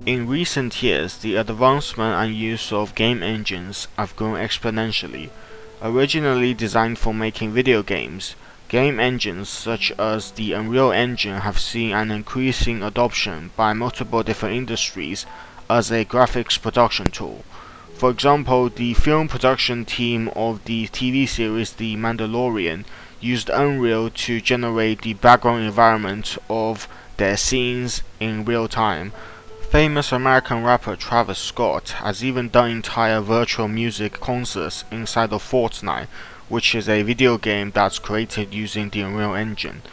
In recent years, the advancement and use of game engines have grown exponentially. Originally designed for making video games, game engines such as the Unreal Engine have seen an increasing adoption by multiple different industries as a graphics production tool. For example, the film production team of the TV series The Mandalorian used Unreal to generate the background environment of their scenes in real time. Famous American rapper Travis Scott has even done entire virtual music concerts inside of Fortnite, which is a video game that's created using the Unreal Engine.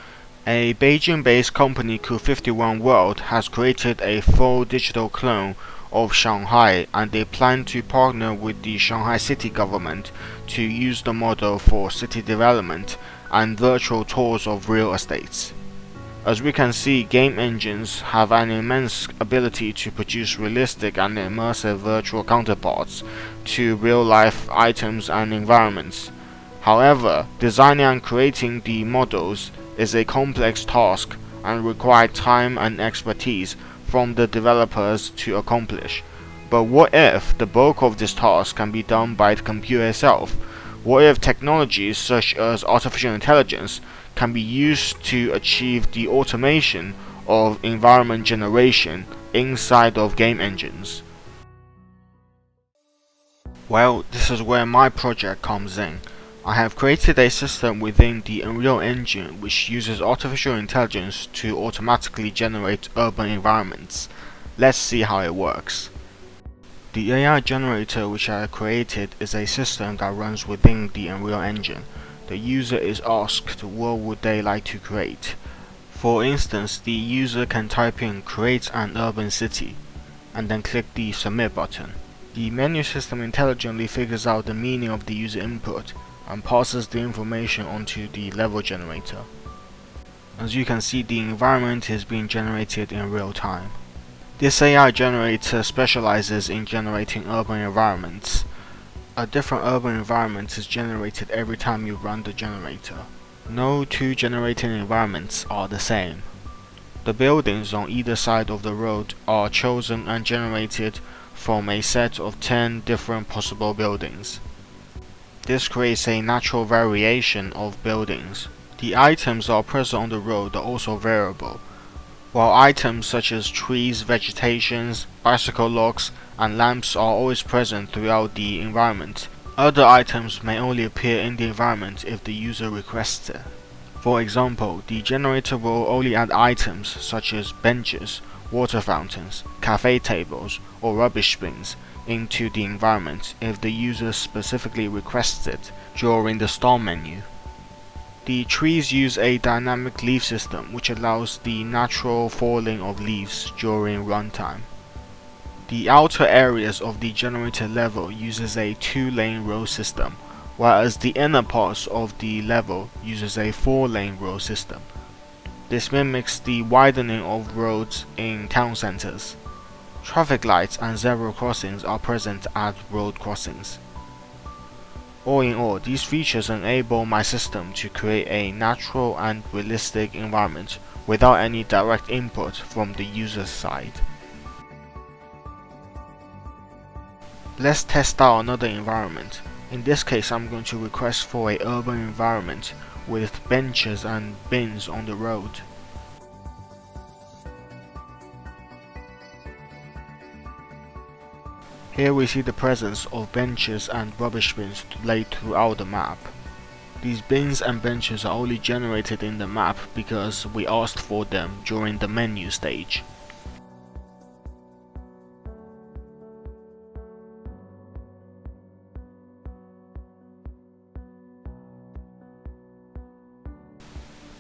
A Beijing-based company called 51 World has created a full digital clone of Shanghai, and they plan to partner with the Shanghai city government to use the model for city development and virtual tours of real estates. As we can see, game engines have an immense ability to produce realistic and immersive virtual counterparts to real-life items and environments. However, designing and creating the models is a complex task and requires time and expertise from the developers to accomplish. But what if the bulk of this task can be done by the computer itself? What if technologies such as artificial intelligence can be used to achieve the automation of environment generation inside of game engines? Well, this is where my project comes in. I have created a system within the Unreal Engine which uses artificial intelligence to automatically generate urban environments. Let's see how it works. The AI generator which I created is a system that runs within the Unreal Engine. The user is asked what would they like to create. For instance, the user can type in "create an urban city" and then click the submit button. The menu system intelligently figures out the meaning of the user input and passes the information onto the level generator. As you can see, the environment is being generated in real time. This AI generator specializes in generating urban environments. A different urban environment is generated every time you run the generator. No two generated environments are the same. The buildings on either side of the road are chosen and generated from a set of 10 different possible buildings. This creates a natural variation of buildings. The items that are present on the road are also variable. While items such as trees, vegetations, bicycle locks, and lamps are always present throughout the environment, other items may only appear in the environment if the user requests it. For example, the generator will only add items such as benches, water fountains, cafe tables, or rubbish bins into the environment if the user specifically requests it during the start menu. The trees use a dynamic leaf system which allows the natural falling of leaves during runtime. The outer areas of the generator level uses a 2-lane road system, whereas the inner parts of the level uses a 4-lane road system. This mimics the widening of roads in town centers. Traffic lights and zebra crossings are present at road crossings. All in all, these features enable my system to create a natural and realistic environment without any direct input from the user's side. Let's test out another environment. In this case, I'm going to request for an urban environment with benches and bins on the road. Here we see the presence of benches and rubbish bins laid throughout the map. These bins and benches are only generated in the map because we asked for them during the menu stage.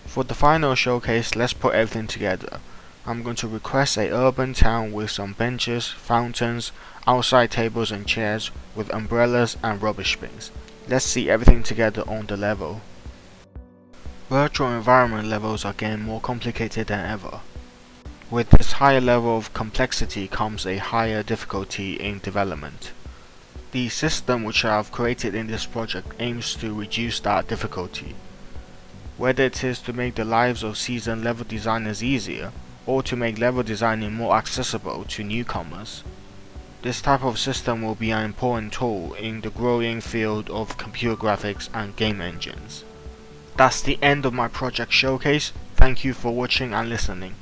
For the final showcase, let's put everything together. I'm going to request a urban town with some benches, fountains, outside tables and chairs with umbrellas and rubbish bins. Let's see everything together on the level. Virtual environment levels are getting more complicated than ever. With this higher level of complexity comes a higher difficulty in development. The system which I have created in this project aims to reduce that difficulty. Whether it is to make the lives of seasoned level designers easier, or to make level designing more accessible to newcomers. This type of system will be an important tool in the growing field of computer graphics and game engines. That's the end of my project showcase. Thank you for watching and listening.